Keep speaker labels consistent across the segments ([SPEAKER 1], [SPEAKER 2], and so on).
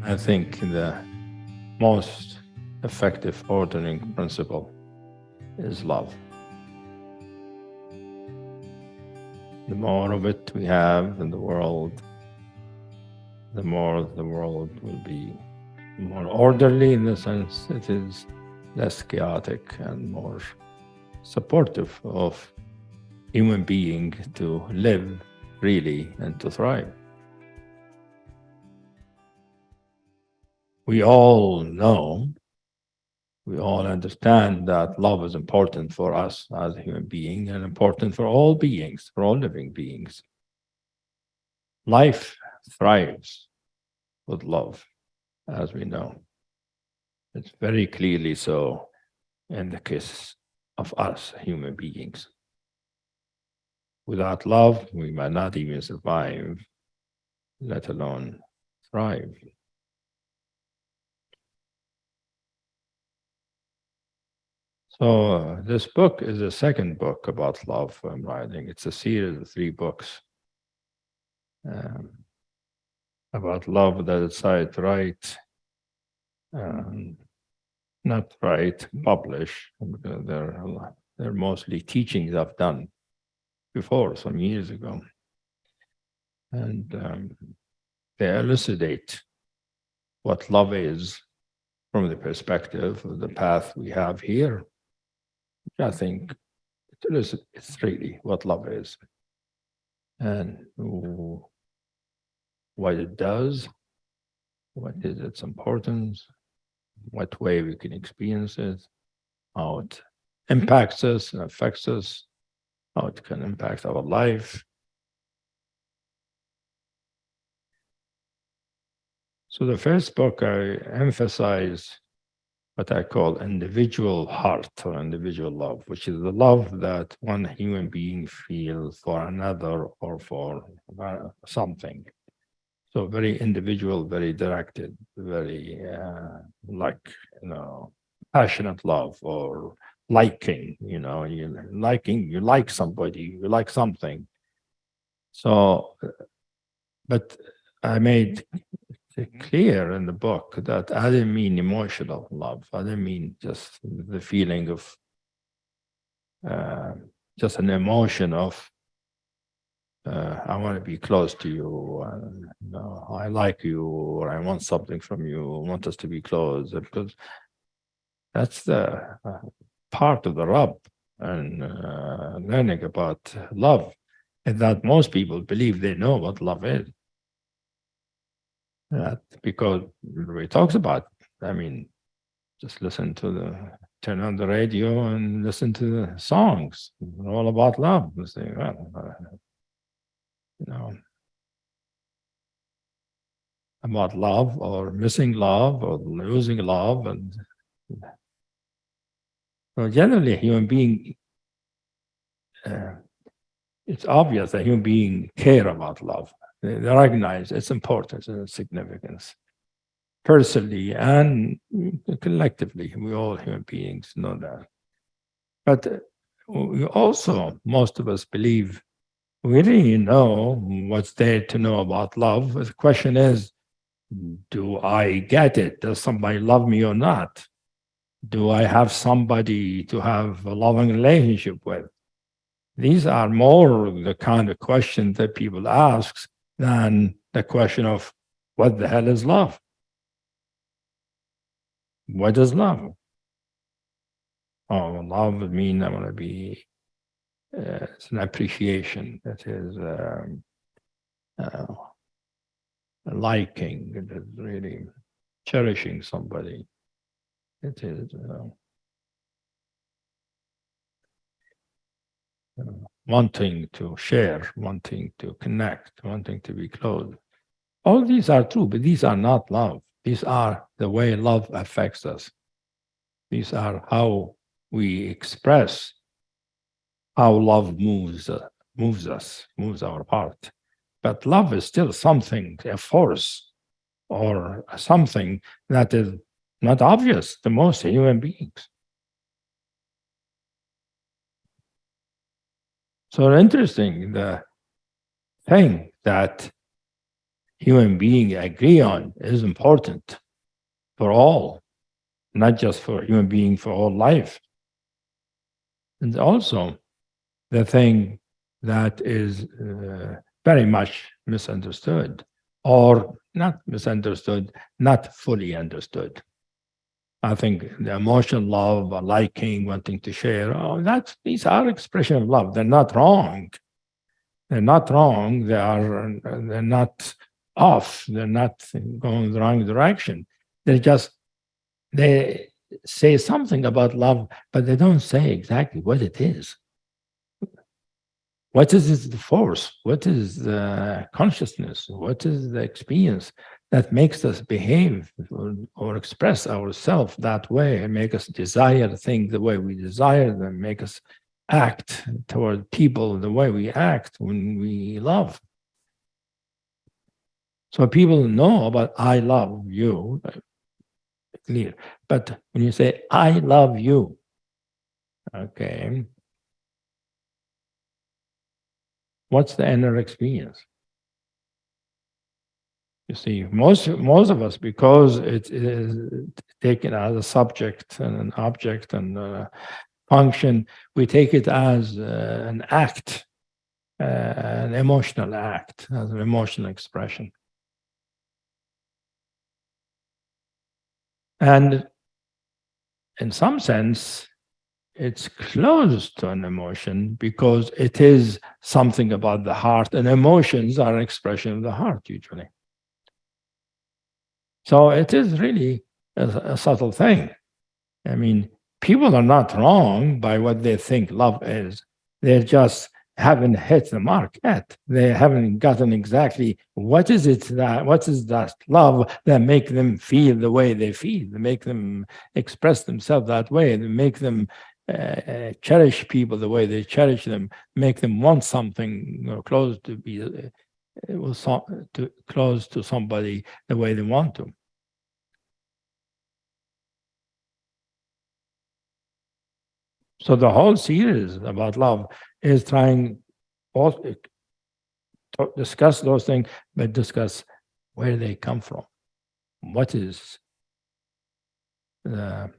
[SPEAKER 1] I think the most effective ordering principle is love. The more of it we have in the world, the more the world will be more orderly, in the sense it is less chaotic and more supportive of human being to live freely and to thrive. We all know, we all understand that love is important for us as a human being and important for all beings, for all living beings. Life thrives with love, as we know. It's very clearly so in the case of us, human beings. Without love, we might not even survive, let alone thrive. So this book is the second book about love I'm writing. It's a series of 3 books about love that I decided to write, not write, publish, because they're mostly teachings I've done before, some years ago. And they elucidate what love is from the perspective of the path we have here. I think it's really what love is and what it does, what is its importance, what way we can experience it, how it impacts us and affects us, how it can impact our life. So the first book, I emphasize what I call individual heart or individual love, which is the love that one human being feels for another or for something. So very individual, very directed, very passionate love or liking, you like somebody, you like something. So, but I made clear in the book that I didn't mean emotional love. I didn't mean just the feeling of just an emotion of I want to be close to you, I like you, or I want something from you, I want us to be close, because that's the part of the rub and learning about love, is that most people believe they know what love is. Because he talks about, just turn on the radio and listen to the songs. They're all about love. They say, about love or missing love or losing love. And so generally, a human being, it's obvious that human beings care about love. They recognize its importance and its significance. Personally and collectively, we all human beings know that. But we also, most of us believe, we really know what's there to know about love. The question is, do I get it? Does somebody love me or not? Do I have somebody to have a loving relationship with? These are more the kind of questions that people ask than the question of what the hell is love? What is love? Oh, love would mean I want to be, it's an appreciation. That is liking. It is really cherishing somebody. It is wanting to share, wanting to connect, wanting to be close. All these are true, but these are not love. These are the way love affects us. These are how we express how love moves us, moves our heart. But love is still something, a force, or something that is not obvious to most human beings. So interesting, the thing that human beings agree on is important for all, not just for human being, for all life. And also the thing that is very much misunderstood, or not misunderstood, not fully understood. I think the emotional love, liking, wanting to share, these are expressions of love. They're not wrong. They're not wrong. They're not off. They're not going the wrong direction. They say something about love, but they don't say exactly what it is. What is the force? What is the consciousness? What is the experience that makes us behave or express ourselves that way and make us desire things the way we desire them, make us act toward people the way we act when we love? So people know about I love you, clear. But when you say I love you, okay, what's the inner experience? You see, most of us, because it is taken as a subject and an object and a function, we take it as an act, an emotional act, as an emotional expression. And in some sense, it's close to an emotion because it is something about the heart, and emotions are an expression of the heart usually. So it is really a subtle thing. I mean, people are not wrong by what they think love is. They just haven't hit the mark yet. They haven't gotten exactly what is that love that make them feel the way they feel, that make them express themselves that way, that make them cherish people the way they cherish them, make them want something close to be close to somebody the way they want to. So the whole series about love is trying to discuss those things, but discuss where they come from. What is the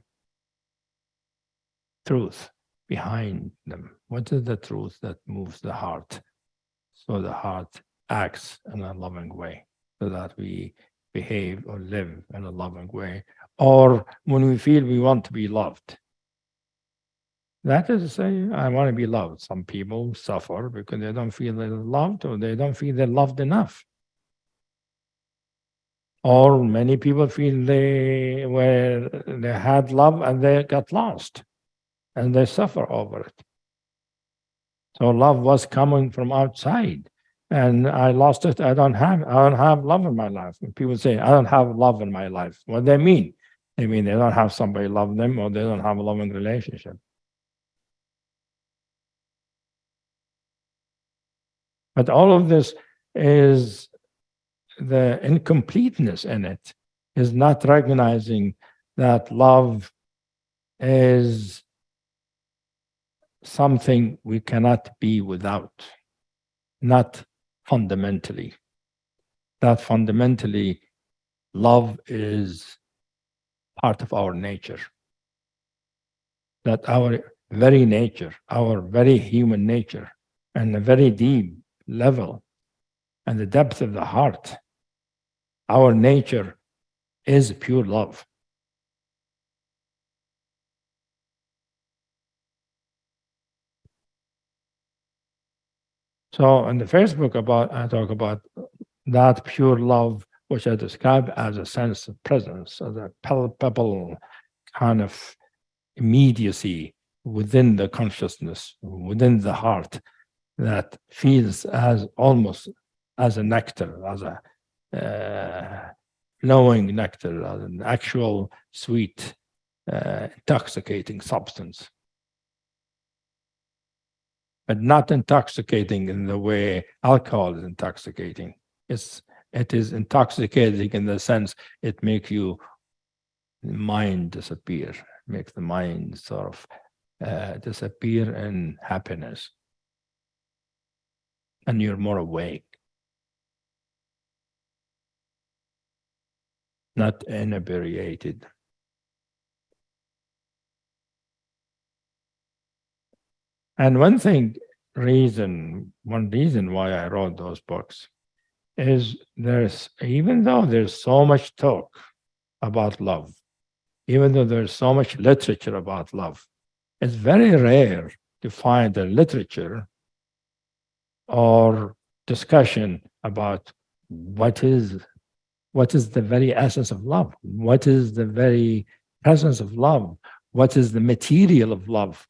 [SPEAKER 1] truth behind them? What is the truth that moves the heart? So the heart acts in a loving way, so that we behave or live in a loving way. Or when we feel we want to be loved, that is to say, I want to be loved. Some people suffer because they don't feel they're loved, or they don't feel they're loved enough. Or many people feel they had love and they got lost, and they suffer over it. So love was coming from outside, and I lost it. I don't have love in my life. When people say I don't have love in my life, what they mean? They mean they don't have somebody love them, or they don't have a loving relationship. But all of this is the incompleteness in it, is not recognizing that love is something we cannot be without, not fundamentally. That fundamentally, love is part of our nature. That our very nature, our very human nature, and a very deep level, and the depth of the heart, our nature is pure love. So in the first book I talk about that pure love, which I describe as a sense of presence, as a palpable kind of immediacy within the consciousness, within the heart, that feels as almost as a nectar, as a flowing nectar, as an actual sweet, intoxicating substance. But not intoxicating in the way alcohol is intoxicating. It is intoxicating in the sense it makes you mind disappear, makes the mind sort of disappear in happiness, and you're more awake. not inebriated. And one reason why I wrote those books is even though there's so much talk about love, even though there's so much literature about love, it's very rare to find a literature or discussion about what is the very essence of love, what is the very presence of love, what is the material of love,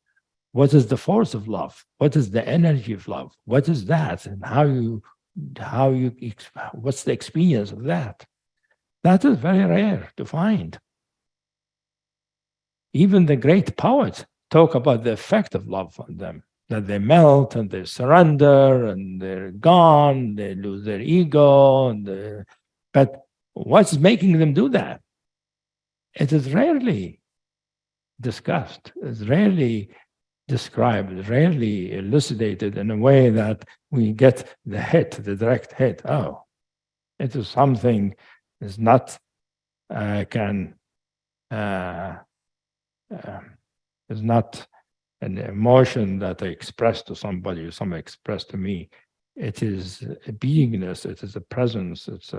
[SPEAKER 1] what is the force of love, what is the energy of love, what is that, and what's the experience of that. That is very rare to find. Even the great poets talk about the effect of love on them, that they melt and they surrender and they're gone, they lose their ego. But what's making them do that? It is rarely discussed, it's rarely described, rarely elucidated in a way that we get the direct hit. Oh, it is something is not is not an emotion that I express to somebody or somebody express to me. It is a beingness, it is a presence, it's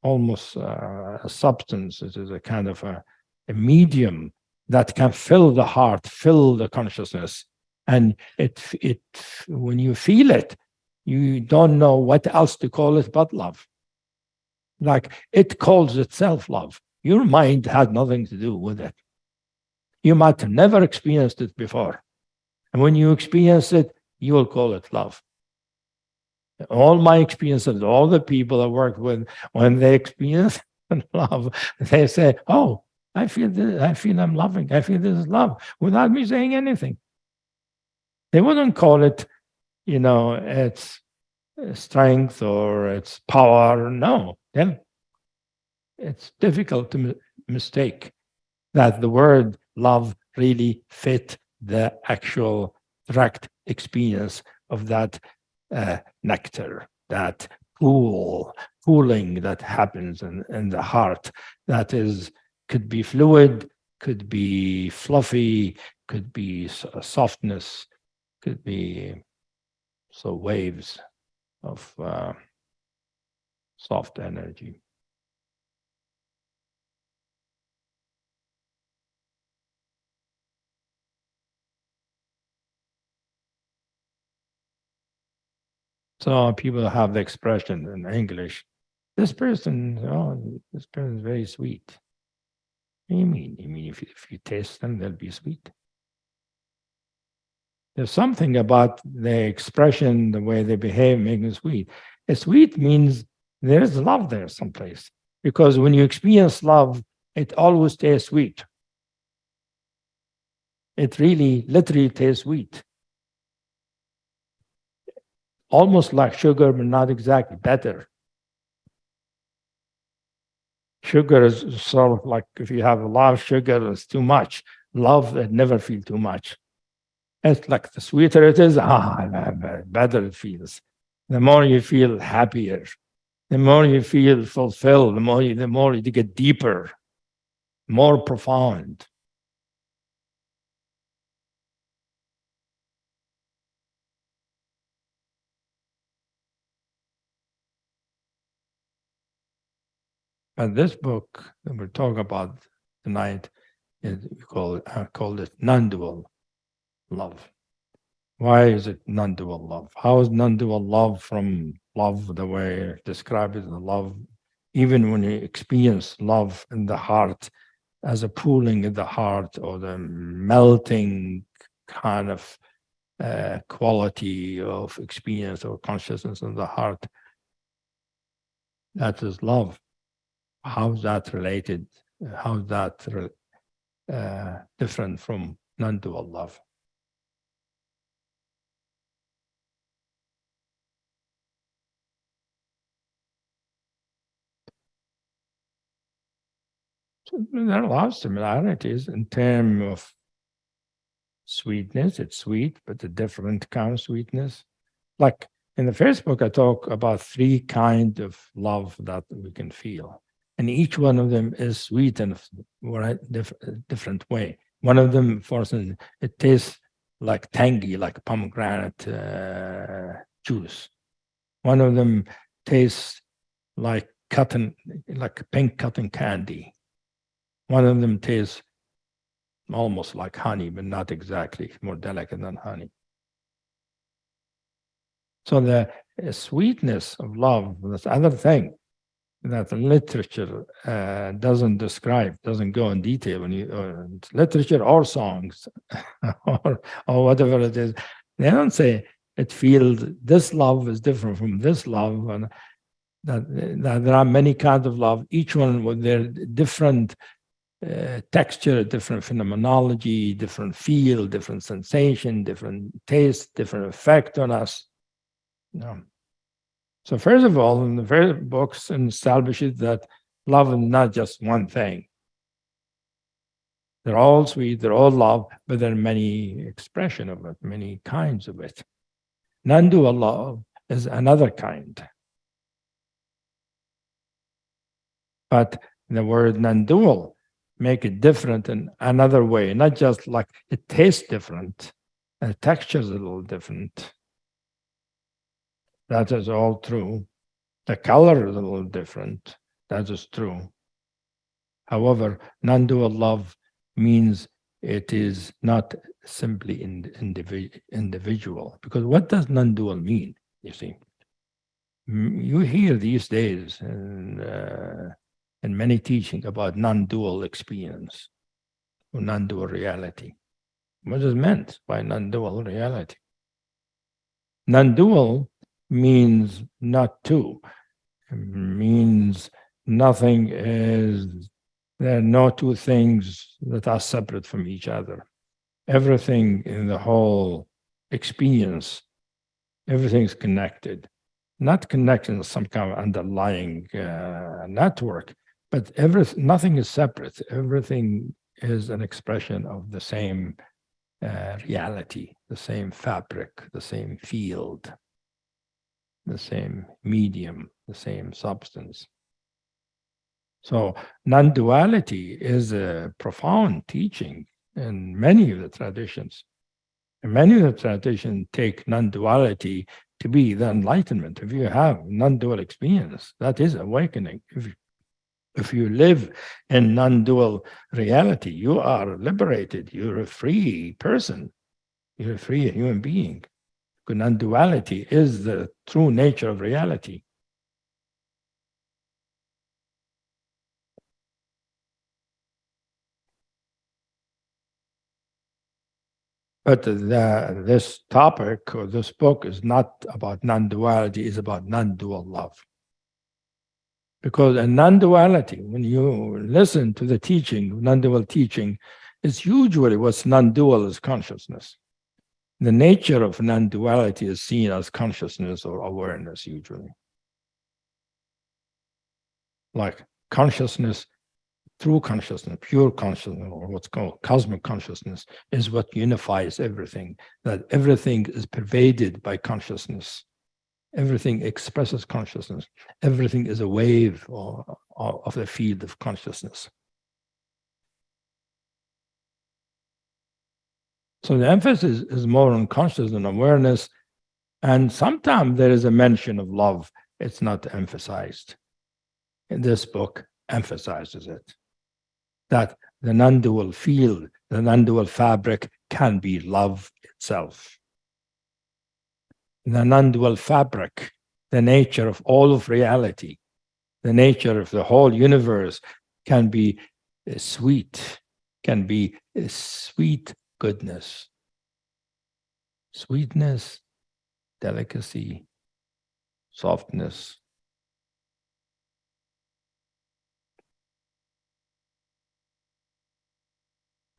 [SPEAKER 1] almost a substance, it is a kind of a medium that can fill the heart, fill the consciousness. And when you feel it, you don't know what else to call it but love. Like it calls itself love. Your mind had nothing to do with it. You might have never experienced it before. And when you experience it, you will call it love. All my experiences, all the people I worked with, when they experience love, they say, oh, I feel this, I feel I'm loving, I feel this is love, without me saying anything. They wouldn't call it, its strength or its power. No, then it's difficult to mistake that the word love really fit the actual direct experience of that nectar, that pooling that happens in the heart, could be fluid, could be fluffy, could be softness, could be waves of soft energy. So people have the expression in English, this person is very sweet. What do you mean? You mean if you taste them, they'll be sweet? There's something about the expression, the way they behave, making it sweet. A sweet means there's love there someplace. Because when you experience love, it always tastes sweet. It really, literally tastes sweet. Almost like sugar, but not exactly, better. Sugar is sort of like if you have a lot of sugar, it's too much. Love, it never feels too much. It's like the sweeter it is, better it feels. The more you feel happier, the more you feel fulfilled, the more you get deeper, more profound. And this book that we're talking about tonight is called it Non-dual Love. Why is it non-dual love? How is non-dual love from love the way I describe it, the love, even when you experience love in the heart as a pooling in the heart or the melting kind of quality of experience or consciousness in the heart, that is love. How's that related? How's that different from non-dual love? So there are a lot of similarities in terms of sweetness. It's sweet, but a different kind of sweetness. Like in the first book, I talk about 3 kinds of love that we can feel. And each one of them is sweet in a different way. One of them, for instance, it tastes like tangy, like pomegranate juice. One of them tastes like cotton, like pink cotton candy. One of them tastes almost like honey, but not exactly, more delicate than honey. So the sweetness of love, this other thing that literature doesn't describe, doesn't go in detail. When you literature or songs or whatever it is, they don't say it feels this love is different from this love, and that there are many kinds of love, each one with their different texture, different phenomenology, different feel, different sensation, different taste, different effect on us. So first of all, in the very books establishes that love is not just one thing. They're all sweet, they're all love, but there are many expressions of it, many kinds of it. Non-dual love is another kind. But the word non-dual make it different in another way, not just like it tastes different, the texture is a little different. That is all true. The color is a little different. That is true. However, non-dual love means it is not simply individual. Because what does non-dual mean, you see? You hear these days in many teaching about non-dual experience or non-dual reality. What is meant by non-dual reality? Non-dual means not two. It means nothing is, there are no two things that are separate from each other. Everything in the whole experience, everything is connected. Not connected in some kind of underlying network, but nothing is separate. Everything is an expression of the same reality, the same fabric, the same field, the same medium, the same substance. So non-duality is a profound teaching in many of the traditions. And many of the traditions take non-duality to be the enlightenment. If you have non-dual experience, that is awakening. If you live in non-dual reality, you are liberated. You're a free person. You're a free human being. Because non-duality is the true nature of reality. But this topic or this book is not about non-duality, it's about non-dual love. Because in non-duality, when you listen to the teaching, non-dual teaching, it's usually what's non-dual is consciousness. The nature of non-duality is seen as consciousness or awareness usually. Like consciousness, true consciousness, pure consciousness, or what's called cosmic consciousness, is what unifies everything, that everything is pervaded by consciousness. Everything expresses consciousness. Everything is a wave of the field of consciousness. So the emphasis is more on consciousness and awareness, and sometimes there is a mention of love. It's not emphasized. And this book emphasizes it, that the non-dual field, the non-dual fabric can be love itself. The non-dual fabric, the nature of all of reality, the nature of the whole universe can be sweet, can be sweet goodness, sweetness, delicacy, softness.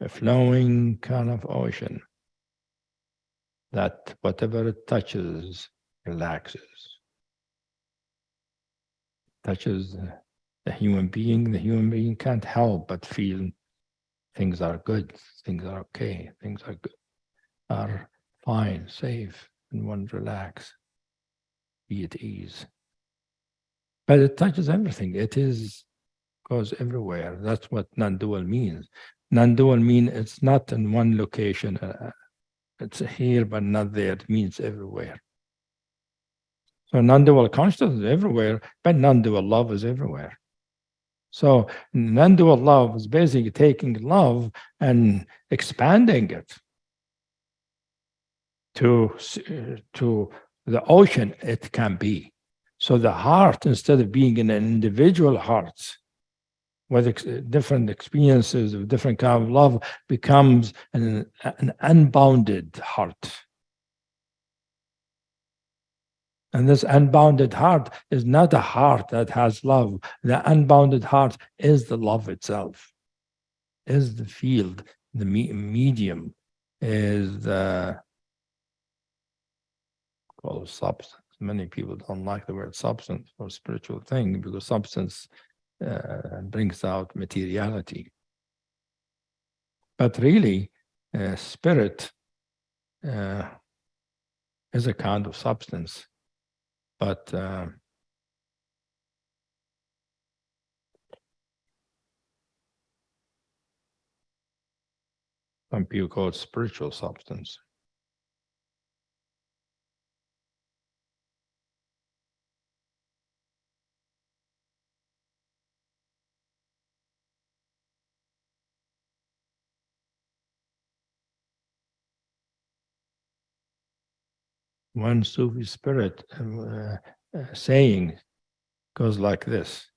[SPEAKER 1] A flowing kind of ocean that whatever it touches relaxes. Touches the human being can't help but feel things are good, things are okay, things are good, are fine, safe, and one relax, be at ease. But it touches everything. It is goes everywhere. That's what non-dual means. Non-dual means it's not in one location. It's here, but not there. It means everywhere. So non-dual consciousness is everywhere, but non-dual love is everywhere. So non-dual love is basically taking love and expanding it to the ocean it can be. So the heart, instead of being in an individual heart with different experiences of different kind of love, becomes an unbounded heart. And this unbounded heart is not a heart that has love. The unbounded heart is the love itself, is the field, the medium, is the called substance. Many people don't like the word substance or spiritual thing because substance brings out materiality. But really, spirit is a kind of substance. But some people call it spiritual substance. One Sufi spirit saying goes like this: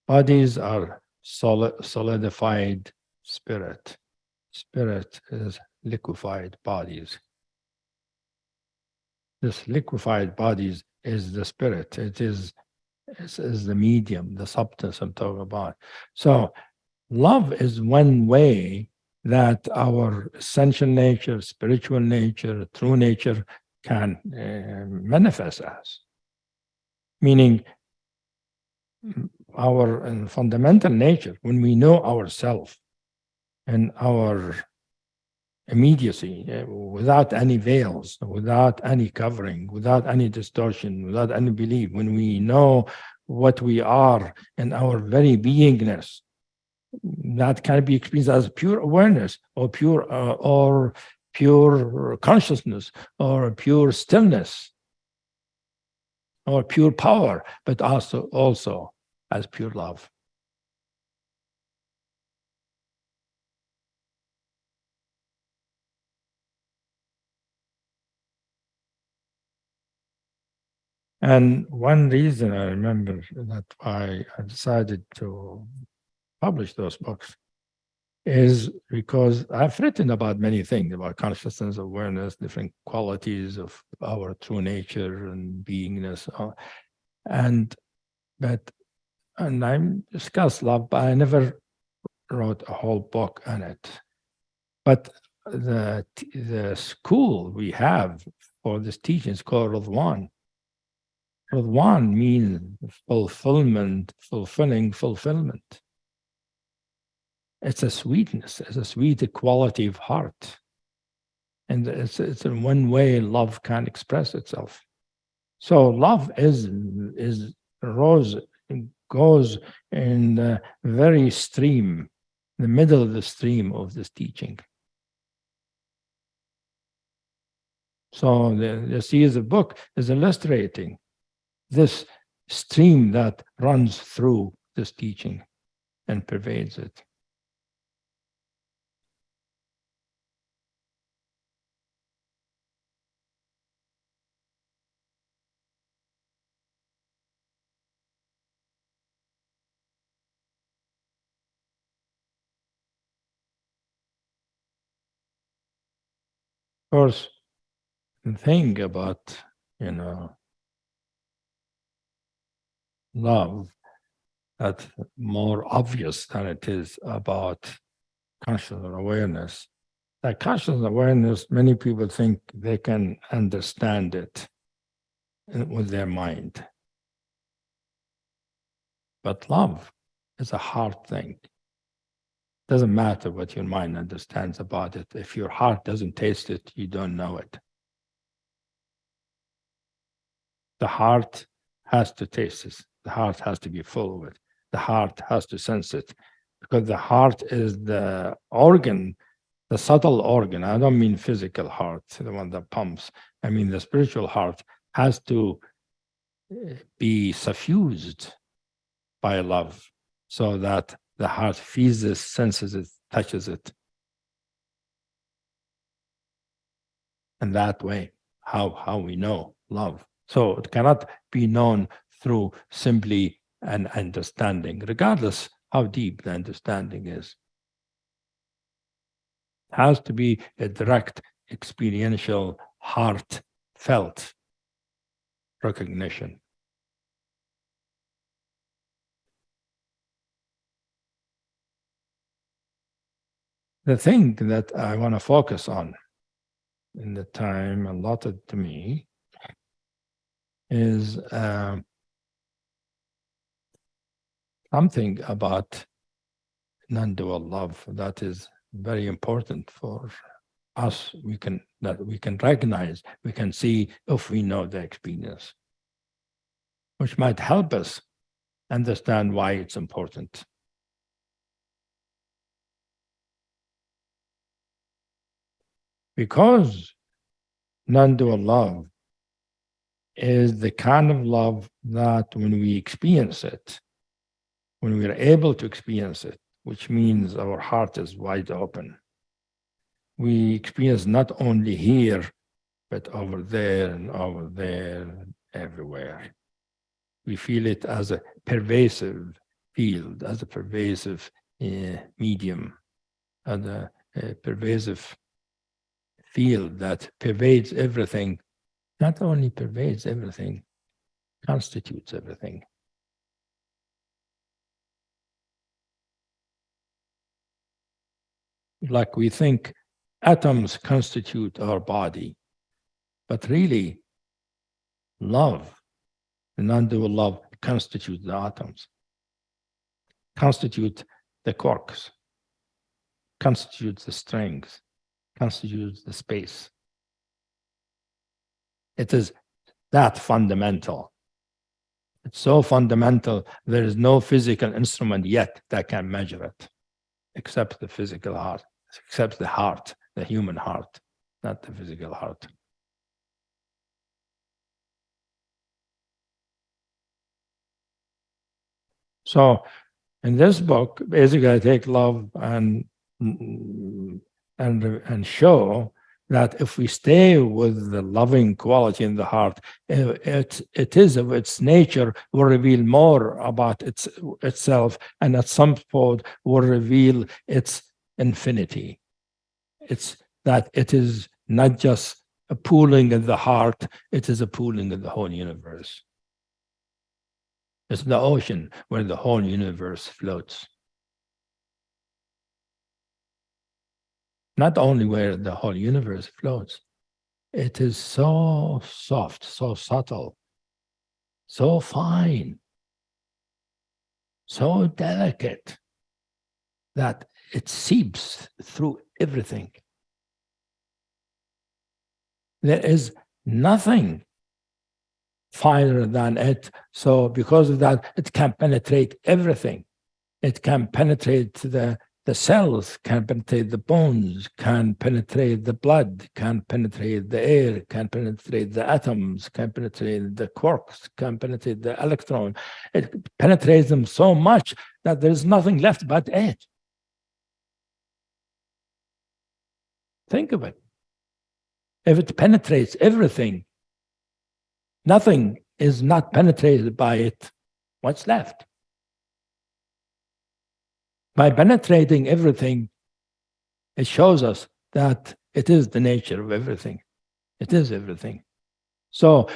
[SPEAKER 1] bodies are solidified spirit. Spirit is liquefied bodies. This liquefied bodies is the spirit. It is the medium, the substance I'm talking about. So love is one way that our essential nature, spiritual nature, true nature can manifest as. Meaning our fundamental nature, when we know ourselves and our immediacy, without any veils, without any covering, without any distortion, without any belief, when we know what we are in our very beingness, that can be experienced as pure awareness or pure consciousness or pure stillness or pure power, but also as pure love. And one reason I remember that I decided to publish those books is because I've written about many things, about consciousness, awareness, different qualities of our true nature and beingness. And I discussed love, but I never wrote a whole book on it. But the school we have for this teaching is called Radwan. Radwan means fulfillment, fulfillment. It's a sweetness, it's a sweet quality of heart. And it's in one way love can express itself. So love goes in the very stream, the middle of the stream of this teaching. So the series of book is illustrating this stream that runs through this teaching and pervades it. Of course, the thing about, love that's more obvious than it is about conscious awareness. That conscious awareness, many people think they can understand it with their mind. But love is a hard thing. Doesn't matter what your mind understands about it. If your heart doesn't taste it, you don't know it. The heart has to taste it. The heart has to be full of it. The heart has to sense it, because the heart is the organ, the subtle organ. I don't mean physical heart, the one that pumps. I mean the spiritual heart has to be suffused by love, so that the heart feels it, senses it, touches it. And that way, how we know love. So it cannot be known through simply an understanding, regardless how deep the understanding is. It has to be a direct, experiential, heartfelt recognition. The thing that I want to focus on in the time allotted to me is something about non-dual love that is very important for us. We can recognize, we can see if we know the experience, which might help us understand why it's important. Because non-dual love is the kind of love that when we experience it, when we are able to experience it, which means our heart is wide open, we experience not only here, but over there and over there, and everywhere. We feel it as a pervasive field, as a pervasive medium, as a pervasive field that pervades everything, not only pervades everything, constitutes everything. Like we think atoms constitute our body, but really love, the non-dual love, constitutes the atoms, constitute the quarks, constitutes the strings, constitutes the space. It is that fundamental. It's so fundamental, there is no physical instrument yet that can measure it, except the physical heart, except the heart, the human heart, not the physical heart. So in this book, basically I take love and show that if we stay with the loving quality in the heart, it is of its nature will reveal more about itself, and at some point will reveal its infinity. It's that it is not just a pooling in the heart, it is a pooling in the whole universe. It's the ocean where the whole universe floats. Not only where the whole universe floats, it is so soft, so subtle, so fine, so delicate that it seeps through everything. There is nothing finer than it. So because of that, it can penetrate everything. It can penetrate the cells, can penetrate the bones, can penetrate the blood, can penetrate the air, can penetrate the atoms, can penetrate the quarks, can penetrate the electron. It penetrates them so much that there's nothing left but it. Think of it. If it penetrates everything, nothing is not penetrated by it. What's left? By penetrating everything, it shows us that it is the nature of everything. It is everything. So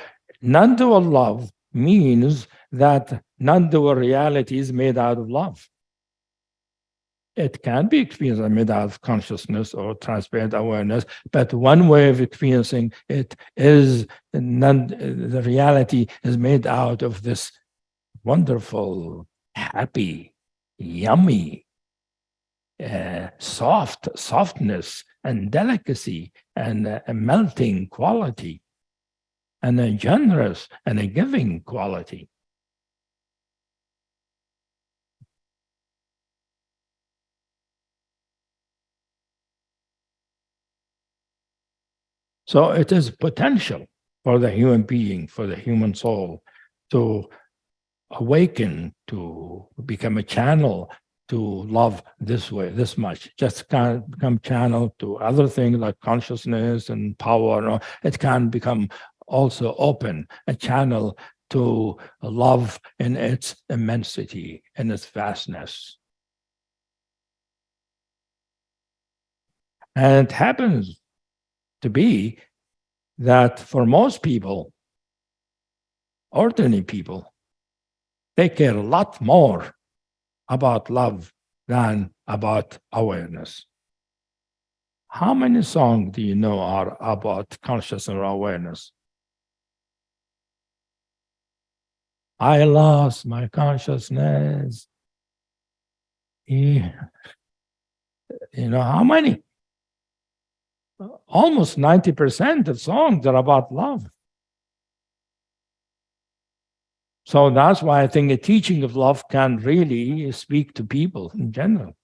[SPEAKER 1] non-dual love means that non-dual reality is made out of love. It can be experienced made out of consciousness or transparent awareness, but one way of experiencing it is the reality is made out of this wonderful, happy, yummy, softness and delicacy and a melting quality and a generous and a giving quality. So it is potential for the human being, for the human soul, to awaken, to become a channel to love this way, this much. Just can't become channel to other things like consciousness and power. No, it can become also open, a channel to love in its immensity, in its vastness. And it happens to be that for most people, ordinary people, they care a lot more about love than about awareness. How many songs do you know are about consciousness or awareness? I lost my consciousness. You know, how many? Almost 90% of songs are about love. So that's why I think a teaching of love can really speak to people in general.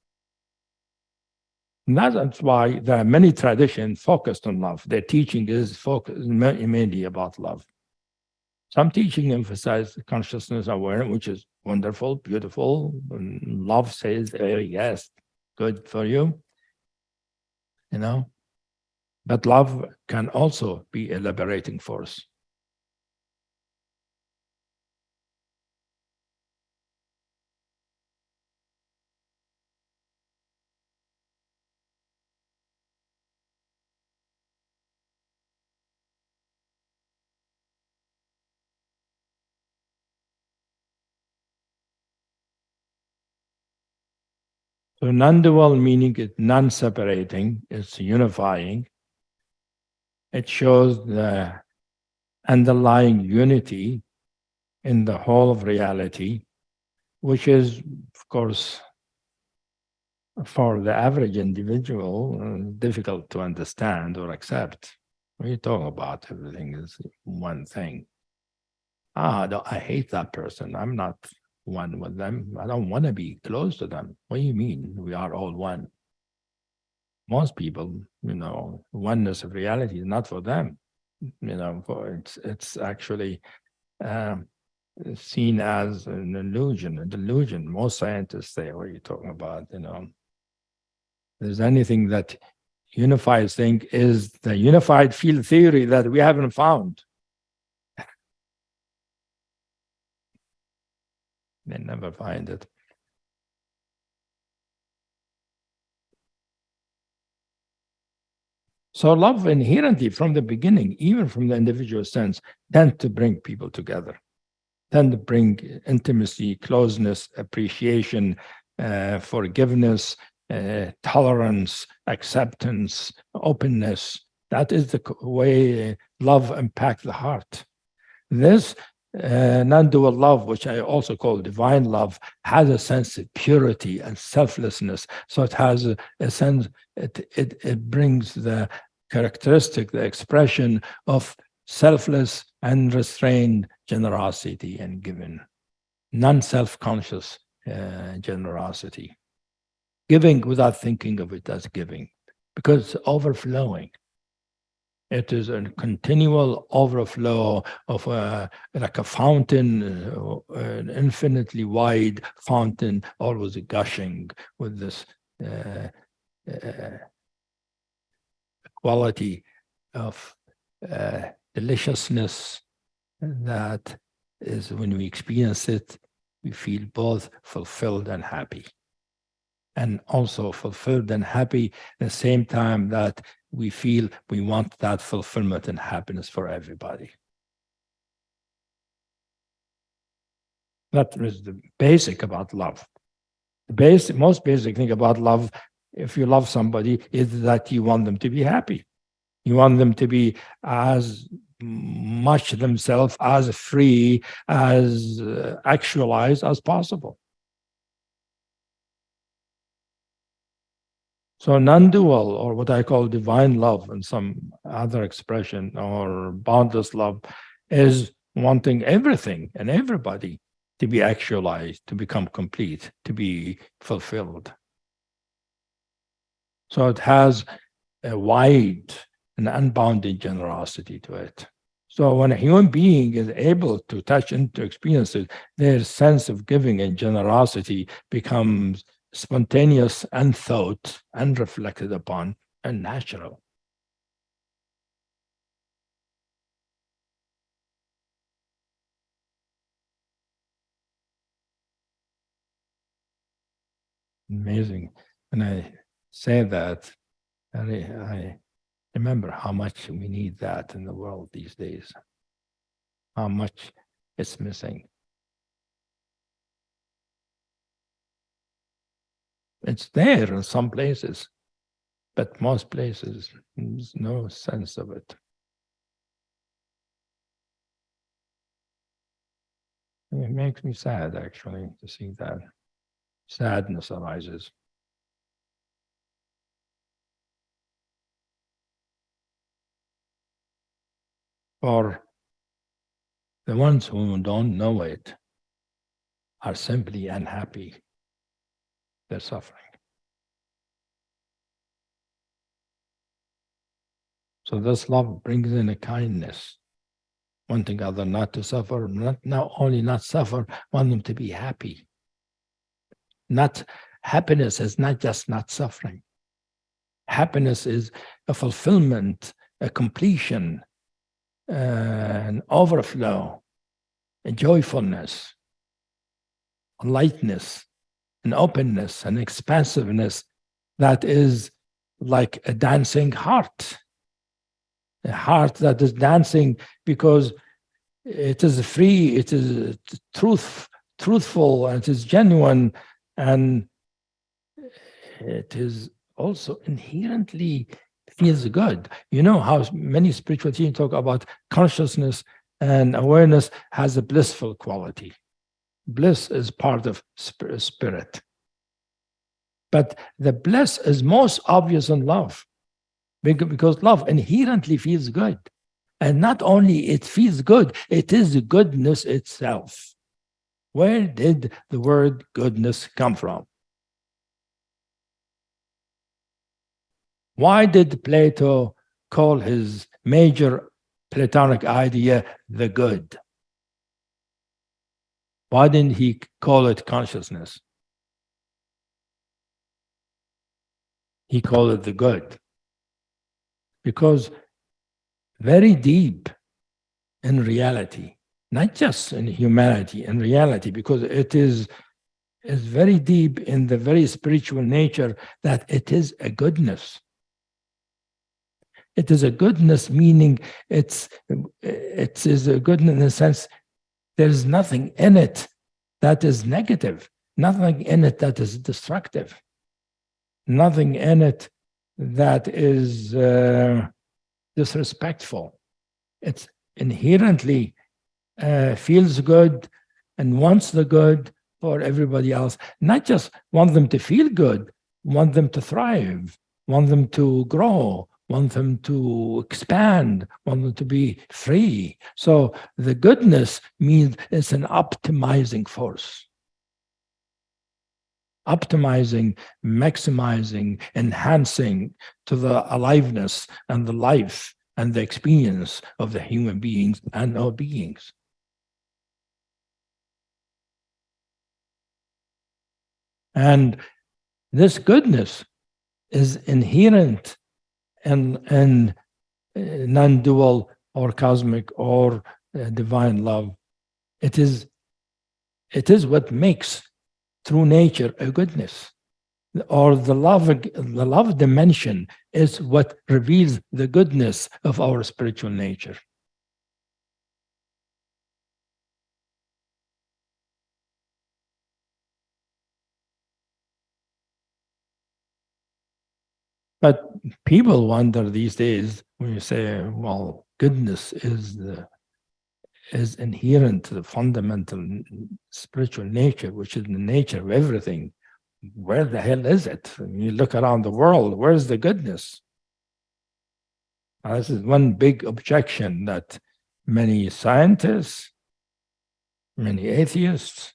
[SPEAKER 1] And that's why there are many traditions focused on love. Their teaching is focused mainly about love. Some teaching emphasize consciousness awareness, which is wonderful, beautiful. And love says, oh, yes, good for you, you know. But love can also be a liberating force. So non-dual meaning is non-separating, it's unifying. It shows the underlying unity in the whole of reality, which is, of course, for the average individual, difficult to understand or accept. When you talk about everything is one thing. I hate that person. I'm not one with them. I don't want to be close to them. What do you mean? We are all one. Most people, oneness of reality is not for them. It's actually seen as an illusion, a delusion. Most scientists say, what are you talking about? There's anything that unifies thing is the unified field theory that we haven't found. They never find it. So love inherently from the beginning, even from the individual sense, tend to bring people together, tend to bring intimacy, closeness, appreciation, forgiveness, tolerance, acceptance, openness. That is the way love impacts the heart. This non-dual love, which I also call divine love, has a sense of purity and selflessness. So it has a sense, it brings the characteristic, the expression of selfless and restrained generosity and giving, non-self-conscious generosity. Giving without thinking of it as giving, because it's overflowing. It is a continual overflow of like a fountain, an infinitely wide fountain, always gushing with this quality of deliciousness that is, when we experience it, we feel both fulfilled and happy. And also fulfilled and happy at the same time that we feel we want that fulfillment and happiness for everybody. That is the basic about love. The most basic thing about love, if you love somebody, is that you want them to be happy. You want them to be as much themselves, as free, as actualized as possible. So non-dual, or what I call divine love and some other expression, or boundless love, is wanting everything and everybody to be actualized, to become complete, to be fulfilled. So it has a wide an unbounded generosity to it. So when a human being is able to touch into experiences, their sense of giving and generosity becomes spontaneous, unthought, unreflected upon, and natural. Amazing. And I say that, and I remember how much we need that in the world these days, how much it's missing. It's there in some places, but most places, there's no sense of it. It makes me sad, actually, to see that. Sadness arises. For the ones who don't know it are simply unhappy. They're suffering. So this love brings in a kindness, wanting other not to suffer, not only not suffer, want them to be happy. Not happiness is not just not suffering. Happiness is a fulfillment, a completion, an overflow, a joyfulness, a lightness, an openness, an expansiveness that is like a dancing heart. A heart that is dancing because it is free, it is truthful, and it is genuine, and it is also inherently feels good. You know how many spiritual teachings talk about consciousness and awareness has a blissful quality. Bliss is part of spirit. But the bliss is most obvious in love, because love inherently feels good. And not only it feels good, it is goodness itself. Where did the word goodness come from? Why did Plato call his major Platonic idea the good? Why didn't he call it consciousness? He called it the good. Because very deep in reality, not just in humanity, in reality, because it is very deep in the very spiritual nature that it is a goodness. It is a goodness, meaning it is a goodness in the sense there's nothing in it that is negative, nothing in it that is destructive, nothing in it that is disrespectful. It's inherently feels good and wants the good for everybody else. Not just want them to feel good, want them to thrive, want them to grow, want them to expand, want them to be free. So the goodness means it's an optimizing force. Optimizing, maximizing, enhancing to the aliveness and the life and the experience of the human beings and all beings. And this goodness is inherent in non-dual or cosmic or divine love. It is what makes true nature a goodness. Or the love dimension is what reveals the goodness of our spiritual nature. But people wonder these days when you say, well, goodness is inherent to the fundamental spiritual nature, which is the nature of everything. Where the hell is it? When you look around the world, where's the goodness? This is one big objection that many scientists, many atheists,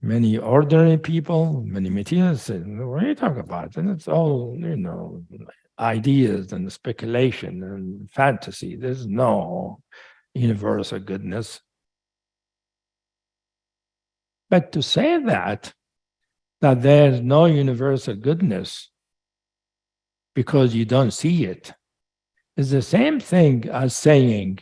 [SPEAKER 1] many ordinary people, many materialists say, what are you talking about? And it's all, ideas and speculation and fantasy. There's no universal goodness. But to say that there's no universal goodness because you don't see it is the same thing as saying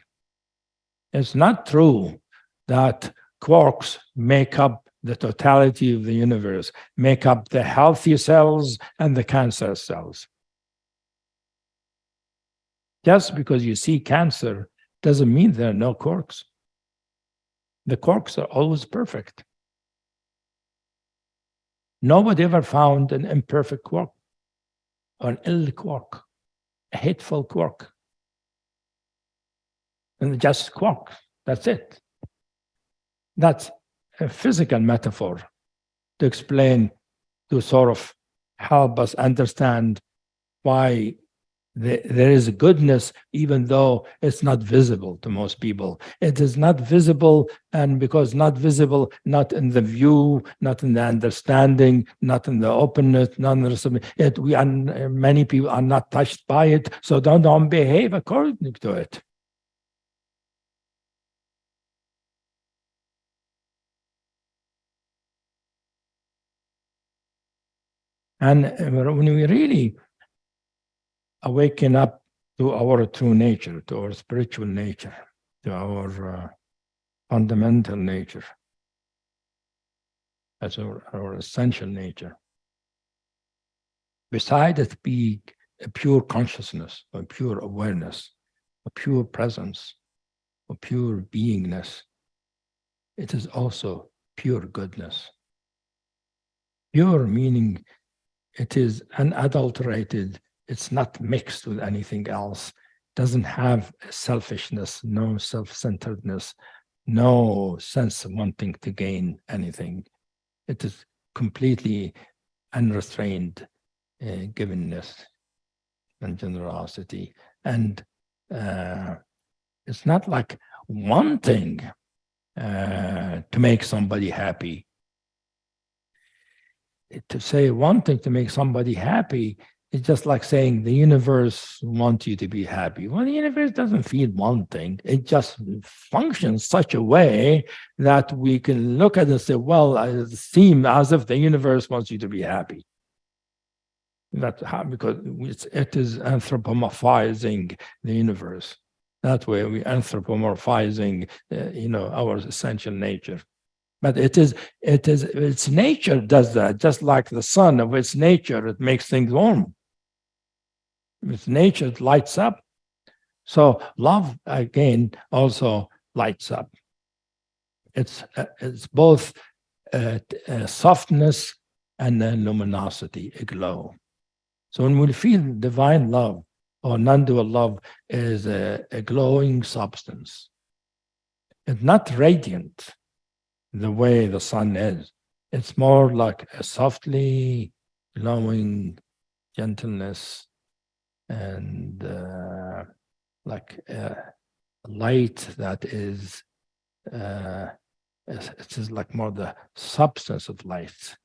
[SPEAKER 1] it's not true that quarks make up the totality of the universe, make up the healthy cells and the cancer cells. Just because you see cancer doesn't mean there are no quarks. The quarks are always perfect. Nobody ever found an imperfect quark or an ill quark, a hateful quark. And just quark, that's it. That's a physical metaphor to explain, to sort of help us understand why there is a goodness, even though it's not visible to most people. It is not visible, and because not visible, not in the view, not in the understanding, not in the openness, not in the many people are not touched by it, so don't behave according to it. And when we really awaken up to our true nature, to our spiritual nature, to our fundamental nature, as our essential nature, beside it being a pure consciousness, a pure awareness, a pure presence, a pure beingness, it is also pure goodness. Pure meaning it is unadulterated, it's not mixed with anything else, doesn't have selfishness, no self-centeredness, no sense of wanting to gain anything. It is completely unrestrained givenness and generosity. And it's not like wanting to make somebody happy. To say wanting to make somebody happy is just like saying the universe wants you to be happy. Well, the universe doesn't feel wanting. It just functions such a way that we can look at it and say, well, it seems as if the universe wants you to be happy. That's how, because it is anthropomorphizing the universe. That way we're anthropomorphizing, our essential nature. But its nature does that, just like the sun of its nature, it makes things warm. Its nature lights up. So love, again, also lights up. It's both softness and luminosity, a glow. So when we feel divine love or non-dual love is a glowing substance. It's not radiant the way the sun is. It's more like a softly glowing gentleness and like a light that is, it is like more the substance of light.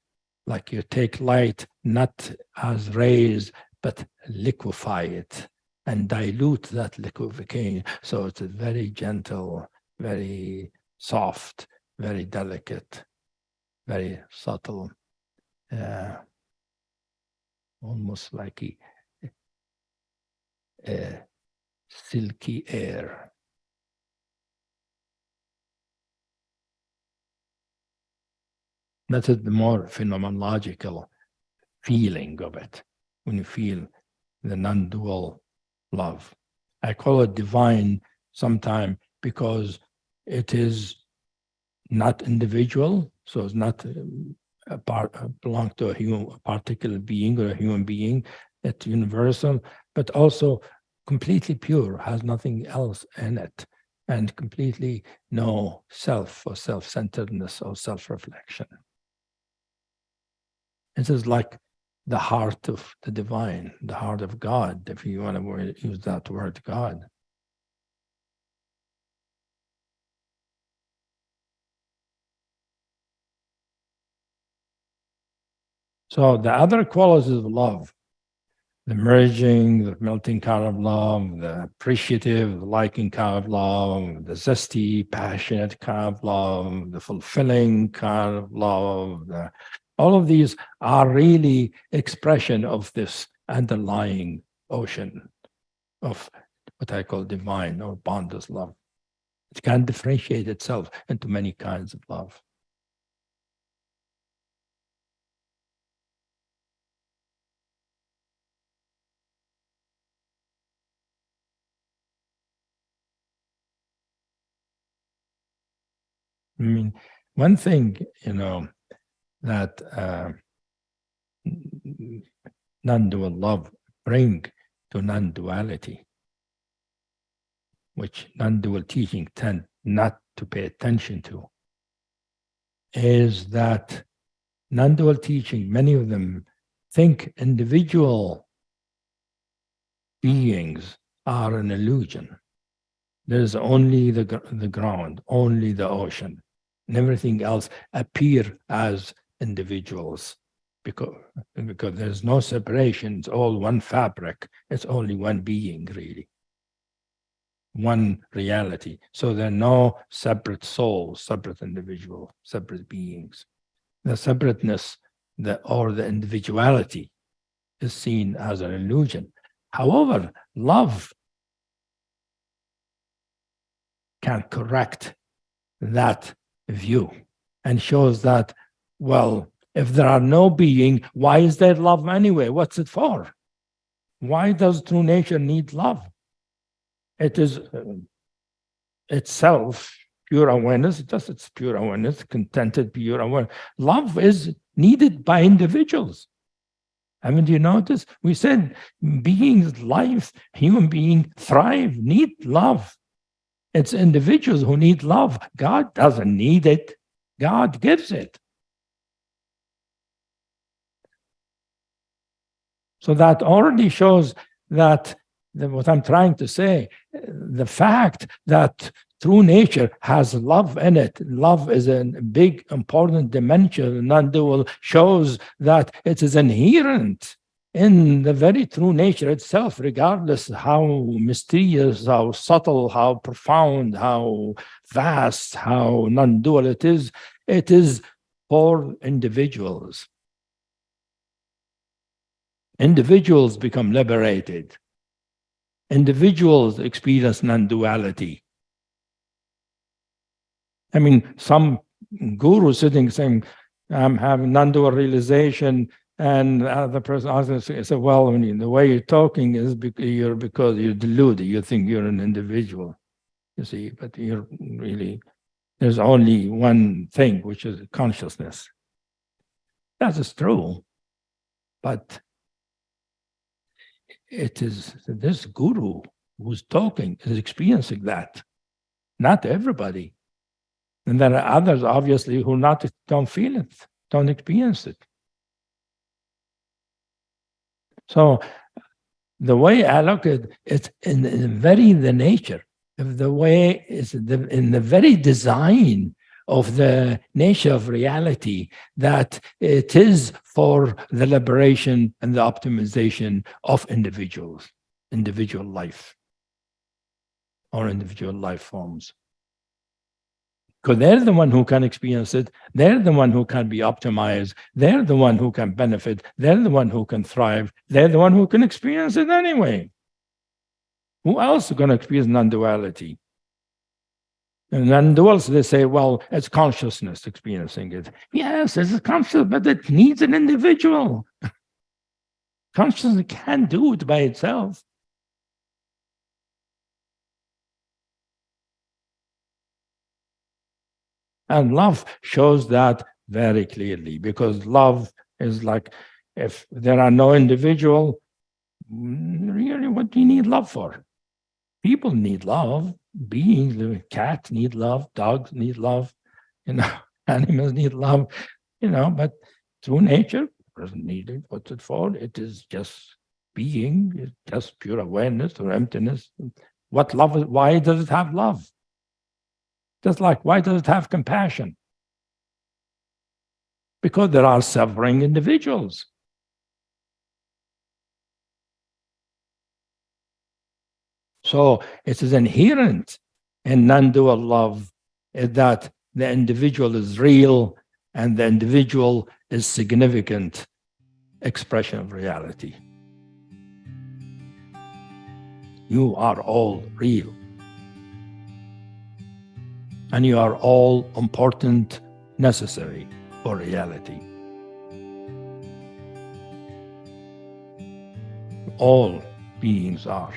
[SPEAKER 1] Like you take light not as rays, but liquefy it and dilute that liquefaction. So it's a very gentle, very soft, very delicate, very subtle, almost like a silky air. That is the more phenomenological feeling of it, when you feel the non-dual love. I call it divine sometimes because it is not individual, so it's not belong to a particular being or a human being. It's universal, but also completely pure, has nothing else in it, and completely no self or self-centeredness or self-reflection. It is like the heart of the divine, the heart of God, if you want to use that word, God. So the other qualities of love the merging, the melting kind of love, the appreciative, the liking kind of love, the zesty, passionate kind of love, the fulfilling kind of love. All of these are really expression of this underlying ocean of what I call divine or boundless love. It can differentiate itself into many kinds of love. I mean, one thing, that non-dual love bring to non-duality, which non-dual teaching tend not to pay attention to, is that non-dual teaching, many of them think individual beings are an illusion. There's only the ground, only the ocean, and everything else appear as individuals because there's no separation. It's all one fabric. It's only one being, really. One reality. So there are no separate souls, separate individuals, separate beings. The separateness or the individuality is seen as an illusion. However, love can correct that view and shows that, well, if there are no being, why is there love anyway? What's it for? Why does true nature need love? It is itself pure awareness. It's pure awareness, contented, pure awareness. Love is needed by individuals. Haven't you noticed? We said beings, life, human beings thrive, need love. It's individuals who need love. God doesn't need it. God gives it. So that already shows that what I'm trying to say, the fact that true nature has love in it, love is a big, important dimension, non-dual, shows that it is inherent in the very true nature itself, regardless how mysterious, how subtle, how profound, how vast, how non-dual it is for individuals. Individuals become liberated. Individuals experience non-duality. I mean, some guru sitting saying, I'm having non-dual realization, and the other person said, well, I mean, the way you're talking is because you're deluded. You think you're an individual, you see, but you're really, there's only one thing, which is consciousness. That is true, but it is this guru who's talking is experiencing that, not everybody. And there are others, obviously, who don't feel it, don't experience it. So the way I look at it, it's in the nature of the way, is in the very design of the nature of reality, that it is for the liberation and the optimization of individuals, individual life, or individual life forms. Because they're the one who can experience it. They're the one who can be optimized. They're the one who can benefit. They're the one who can thrive. They're the one who can experience it anyway. Who else is going to experience non-duality? And non-duals, they say, well, it's consciousness experiencing it. Yes, it's conscious, but it needs an individual. Consciousness can't do it by itself. And love shows that very clearly, because love is like, if there are no individual, really, what do you need love for? People need love. Beings, cats need love. Dogs need love. Animals need love. But through nature doesn't need it. What's it for? It is just being. It's just pure awareness or emptiness. What love is? Why does it have love? Just like, why does it have compassion? Because there are suffering individuals. So it is inherent in non-dual love that the individual is real and the individual is significant expression of reality. You are all real. And you are all important, necessary for reality. All beings are.